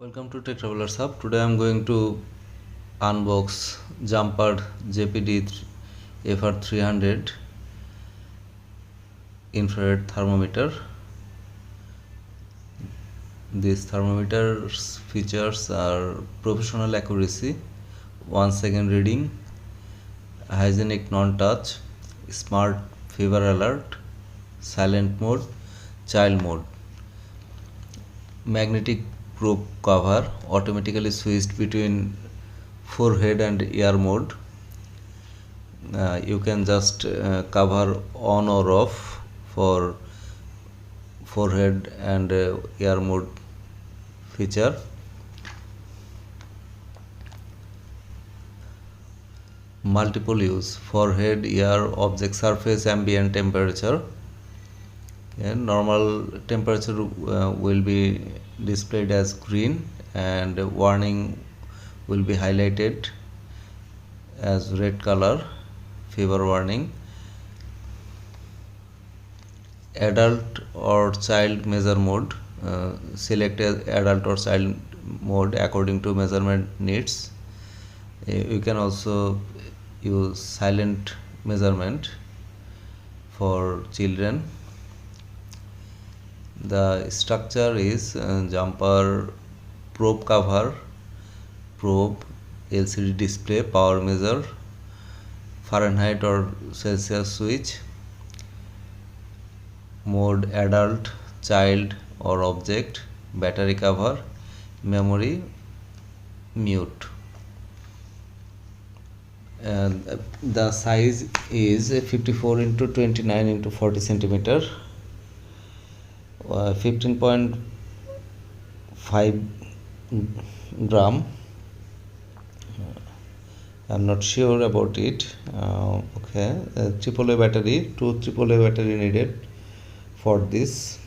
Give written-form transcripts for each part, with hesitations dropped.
Welcome to Tech Travelers Hub. Today I am going to unbox Jumper JPD-FR300 infrared thermometer. This thermometer's features are professional accuracy, 1 second reading, hygienic non-touch, smart fever alert, silent mode, child mode, magnetic probe cover, automatically switched between forehead and ear mode. You can just cover on or off for forehead and ear mode feature. Multiple use: forehead, ear, object surface, ambient temperature. Normal temperature will be displayed as green and warning will be highlighted as red color, fever warning. Adult or child measure mode, select adult or child mode according to measurement needs. You can also use silent measurement for children. The structure is jumper probe cover, probe, LCD display, power measure, Fahrenheit or Celsius switch, mode adult, child or object, battery cover, memory, mute. And the size is 54 into 29 into 40 centimeter. 15.5 gram. I'm not sure about it. Okay, AAA battery, 2 AAA battery needed for this.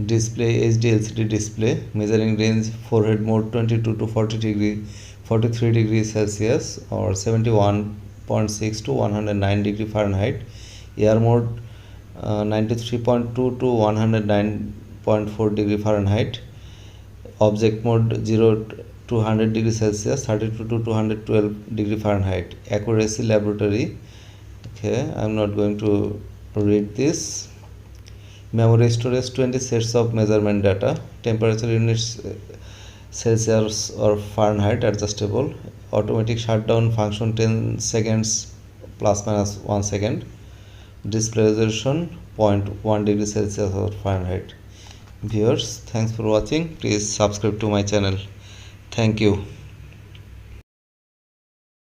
Display HD LCD display, measuring range forehead mode 22 to 43 degrees Celsius or 71.6 to 109 degree Fahrenheit. Air mode 93.2 to 109.4 degree Fahrenheit. Object mode 0 to 100 degree Celsius, 32 to 212 degree Fahrenheit. Accuracy laboratory. Okay, I'm not going to read this. Memory storage 20 sets of measurement data. Temperature units Celsius or Fahrenheit, adjustable. Automatic shutdown function 10 seconds plus minus 1 second. Display resolution 0.1 degree Celsius or Fahrenheit. Viewers, thanks for watching. Please subscribe to my channel. Thank you.